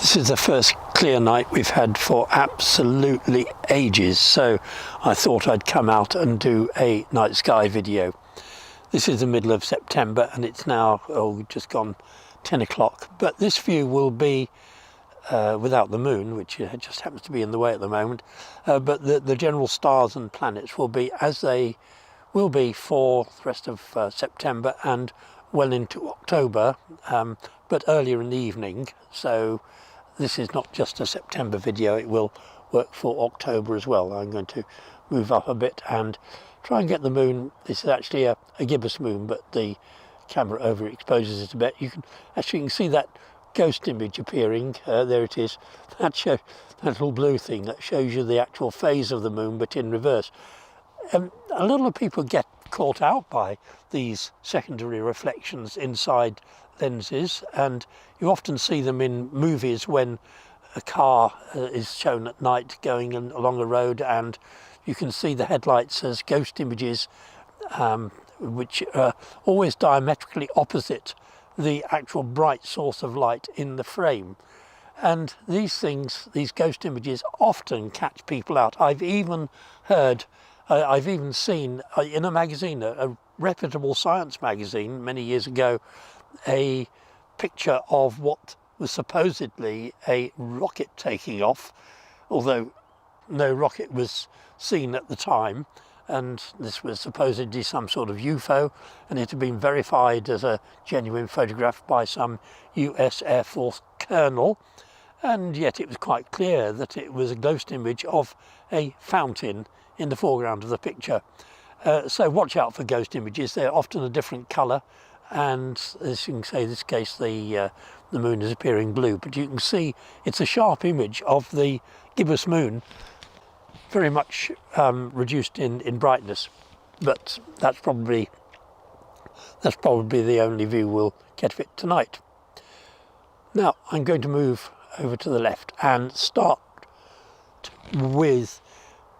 This is the first clear night we've had for absolutely ages, so I thought I'd come out and do a night sky video. This is the middle of September and it's now just gone 10 o'clock, but this view will be without the moon, which just happens to be in the way at the moment, but the general stars and planets will be as they will be for the rest of September and well into October, but earlier in the evening. So this is not just a September video, it will work for October as well. I'm going to move up a bit and try and get the moon. This is actually a gibbous moon, but the camera overexposes it a bit. You can see that ghost image appearing. There it is. That little blue thing that shows you the actual phase of the moon, but in reverse. A lot of people get caught out by these secondary reflections inside lenses, and you often see them in movies when a car is shown at night going along a road and you can see the headlights as ghost images, which are always diametrically opposite the actual bright source of light in the frame. And these ghost images often catch people out. I've even seen in a magazine, a reputable science magazine many years ago, a picture of what was supposedly a rocket taking off, although no rocket was seen at the time, and this was supposedly some sort of UFO, and it had been verified as a genuine photograph by some US Air Force colonel, and yet it was quite clear that it was a ghost image of a fountain in the foreground of the picture. So watch out for ghost images. They're often a different colour, and as you can see, in this case the moon is appearing blue, but you can see it's a sharp image of the gibbous moon, very much reduced in brightness, but that's probably the only view we'll get of it tonight. Now I'm going to move over to the left and start with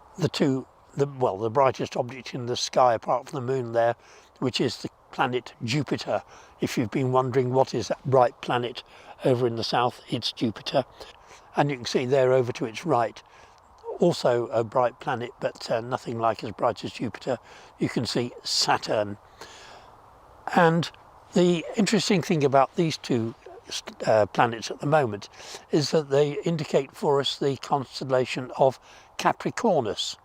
the brightest object in the sky apart from the moon there, which is the planet Jupiter. If you've been wondering what is that bright planet over in the south, it's Jupiter. And you can see there over to its right, also a bright planet, but nothing like as bright as Jupiter. You can see Saturn. And the interesting thing about these two planets at the moment is that they indicate for us the constellation of Capricornus,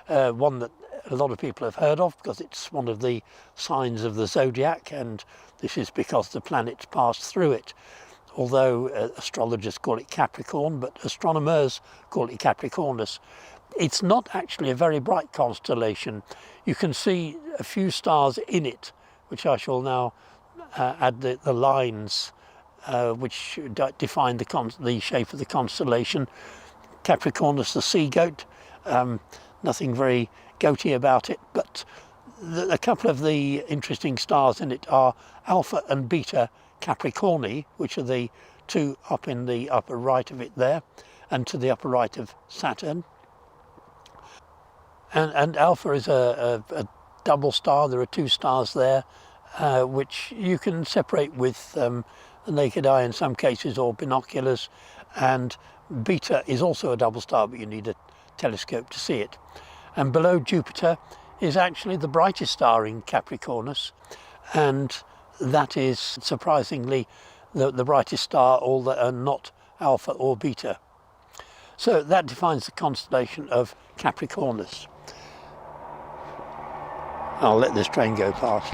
one that a lot of people have heard of because it's one of the signs of the zodiac, and this is because the planets pass through it. Although astrologers call it Capricorn, but astronomers call it Capricornus. It's not actually a very bright constellation. You can see a few stars in it, which I shall now add the lines which define the shape of the constellation. Capricornus, the sea goat. Nothing very goaty about it, but a couple of the interesting stars in it are Alpha and Beta Capricorni, which are the two up in the upper right of it there, and to the upper right of Saturn. And Alpha is a double star. There are two stars there, which you can separate with the naked eye in some cases, or binoculars. And Beta is also a double star, but you need a telescope to see it. And below Jupiter is actually the brightest star in Capricornus, and that is surprisingly the brightest star, all that are not Alpha or Beta. So that defines the constellation of Capricornus. I'll let this train go past.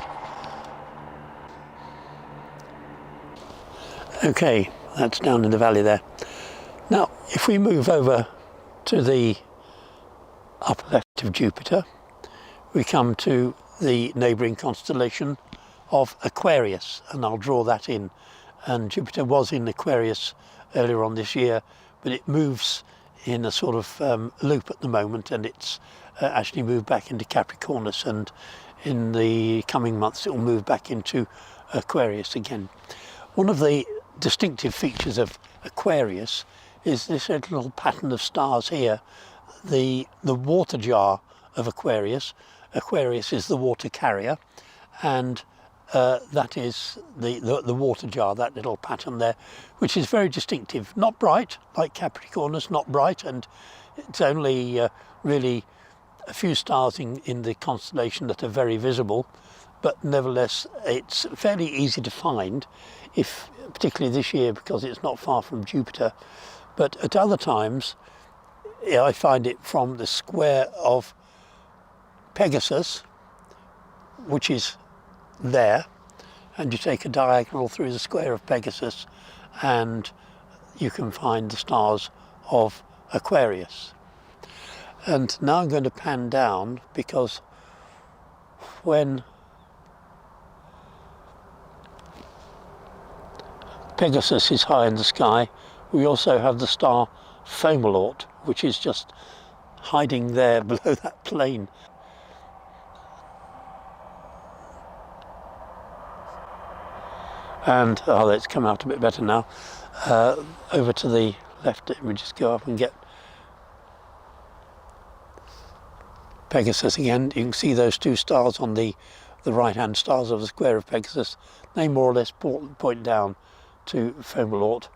Okay, that's down in the valley there. Now if we move over to the upper left of Jupiter, we come to the neighbouring constellation of Aquarius, and I'll draw that in. And Jupiter was in Aquarius earlier on this year, but it moves in a sort of loop at the moment, and it's actually moved back into Capricornus, and in the coming months it will move back into Aquarius again. One of the distinctive features of Aquarius is this little pattern of stars here. The water jar of Aquarius. Aquarius is the water carrier, and that is the water jar, that little pattern there, which is very distinctive. Not bright, like Capricornus, not bright, and it's only really a few stars in the constellation that are very visible, but nevertheless it's fairly easy to find, particularly this year because it's not far from Jupiter. But at other times I find it from the square of Pegasus, which is there, and you take a diagonal through the square of Pegasus and you can find the stars of Aquarius. And now I'm going to pan down, because when Pegasus is high in the sky, we also have the star Fomalhaut, which is just hiding there below that plane. And let's come out a bit better now. Over to the left, we just go up and get Pegasus again. You can see those two stars on the right hand stars of the square of Pegasus. They more or less point down to Fomalhaut,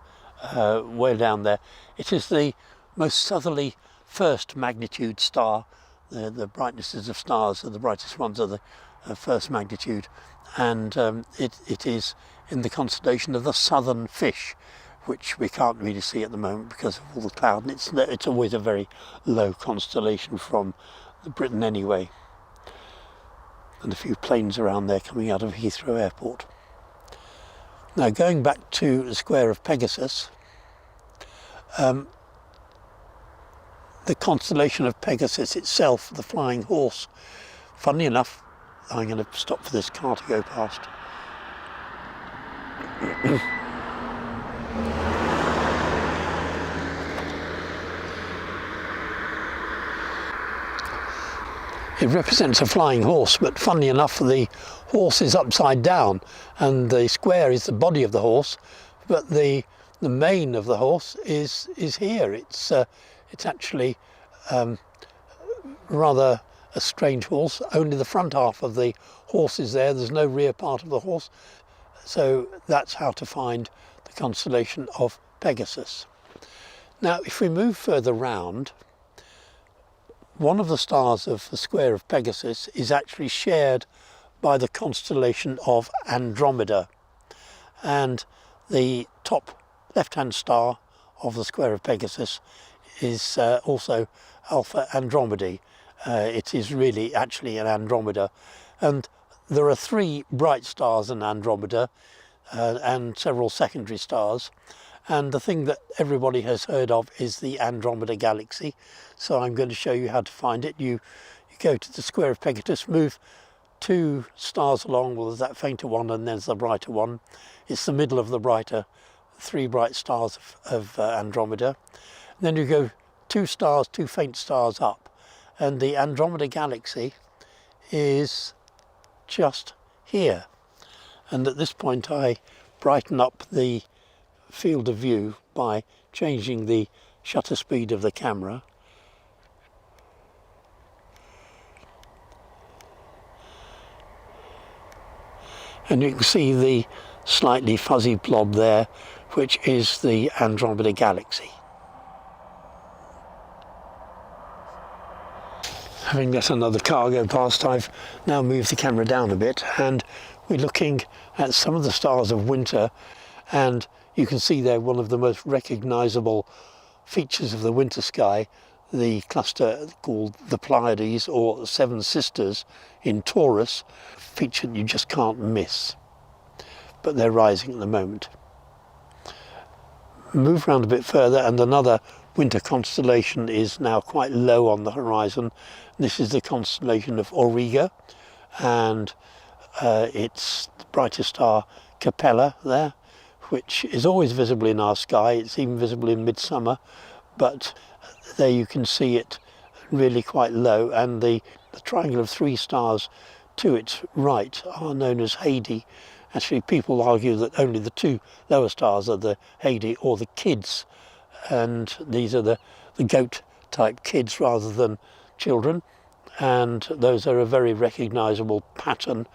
way down there. It is the most southerly first magnitude star. The brightnesses of stars are the brightest ones are the first magnitude, and it is in the constellation of the Southern Fish, which we can't really see at the moment because of all the cloud, and it's always a very low constellation from Britain anyway, and a few planes around there coming out of Heathrow Airport. Now going back to the square of Pegasus, the constellation of Pegasus itself, the flying horse, funnily enough, I'm going to stop for this car to go past. It represents a flying horse, but funnily enough the horse is upside down and the square is the body of the horse, but the mane of the horse is here. It's actually rather a strange horse. Only the front half of the horse is there. There's no rear part of the horse. So that's how to find the constellation of Pegasus. Now if we move further round, one of the stars of the square of Pegasus is actually shared by the constellation of Andromeda, and the top left-hand star of the square of Pegasus is also Alpha Andromedae. It is really actually an Andromeda, and there are 3 bright stars in Andromeda and several secondary stars. And the thing that everybody has heard of is the Andromeda Galaxy. So I'm going to show you how to find it. You go to the square of Pegasus, move 2 stars along. Well, there's that fainter one and there's the brighter one. It's the middle of the brighter 3 bright stars of Andromeda. And then you go 2 stars, 2 faint stars up. And the Andromeda Galaxy is just here. And at this point I brighten up the field of view by changing the shutter speed of the camera, and you can see the slightly fuzzy blob there, which is the Andromeda Galaxy. Having let another car go past, I've now moved the camera down a bit and we're looking at some of the stars of winter, and you can see there one of the most recognizable features of the winter sky, the cluster called the Pleiades or 7 Sisters in Taurus, a feature you just can't miss. But they're rising at the moment. Move around a bit further and another winter constellation is now quite low on the horizon. This is the constellation of Auriga, and it's the brightest star Capella there, which is always visible in our sky. It's even visible in midsummer, but there you can see it really quite low, and the triangle of 3 stars to its right are known as Haidai. Actually, people argue that only the 2 lower stars are the Haidai or the Kids, and these are the goat type kids rather than children, and those are a very recognizable pattern,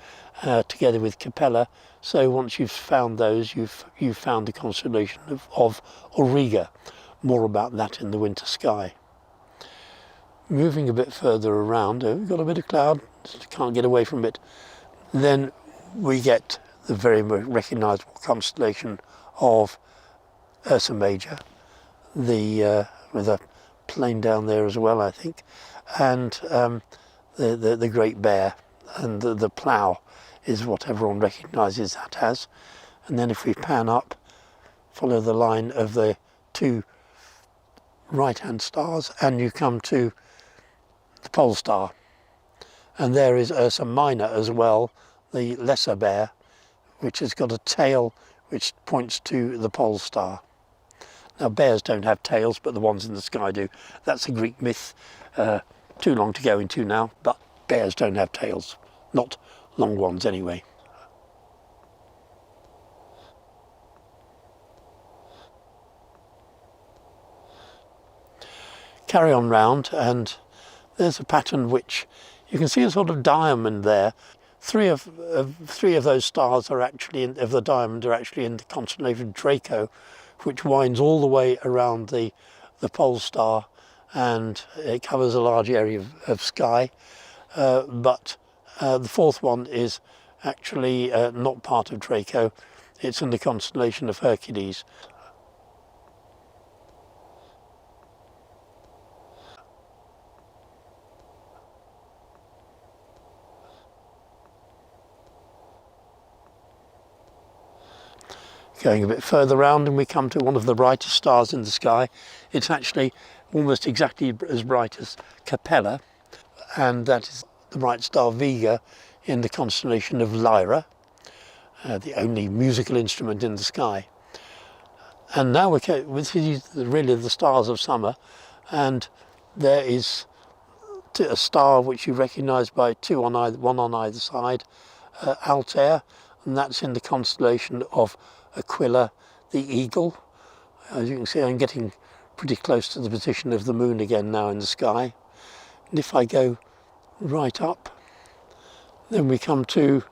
together with Capella. So once you've found those, you've found the constellation of Auriga. More about that in the winter sky. Moving a bit further around, we've got a bit of cloud, just can't get away from it. Then we get the very recognisable constellation of Ursa Major, with a plane down there as well, I think, and the Great Bear, and the plough is what everyone recognises that as. And then if we pan up, follow the line of the two right-hand stars, and you come to the pole star. And there is Ursa Minor as well, the lesser bear, which has got a tail which points to the pole star. Now bears don't have tails, but the ones in the sky do. That's a Greek myth, too long to go into now, but bears don't have tails, not long ones anyway. Carry on round, and there's a pattern which you can see a sort of diamond there. Three of those stars are actually of the diamond are actually in the constellation Draco, which winds all the way around the pole star, and it covers a large area of sky. But the fourth one is actually not part of Draco. It's in the constellation of Hercules. Going a bit further round, and we come to one of the brightest stars in the sky. It's actually almost exactly as bright as Capella, and that is the bright star Vega in the constellation of Lyra, the only musical instrument in the sky. And now this is really the stars of summer, and there is a star which you recognise by one on either side, Altair, and that's in the constellation of Aquila, the eagle. As you can see, I'm getting pretty close to the position of the moon again now in the sky. And if I go right up, then we come to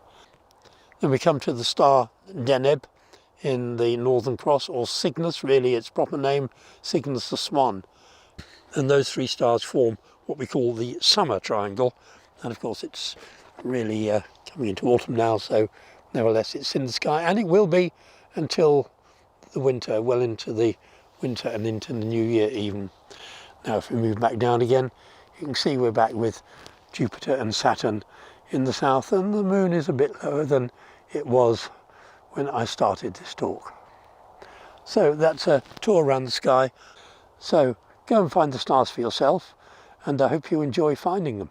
the star Deneb in the Northern Cross, or Cygnus, really its proper name, Cygnus the Swan. And those three stars form what we call the summer triangle. And of course it's really coming into autumn now, so nevertheless it's in the sky, and it will be until the winter, well into the winter and into the new year even. Now if we move back down again, you can see we're back with Jupiter and Saturn in the south, and the moon is a bit lower than it was when I started this talk. So that's a tour around the sky. So go and find the stars for yourself, and I hope you enjoy finding them.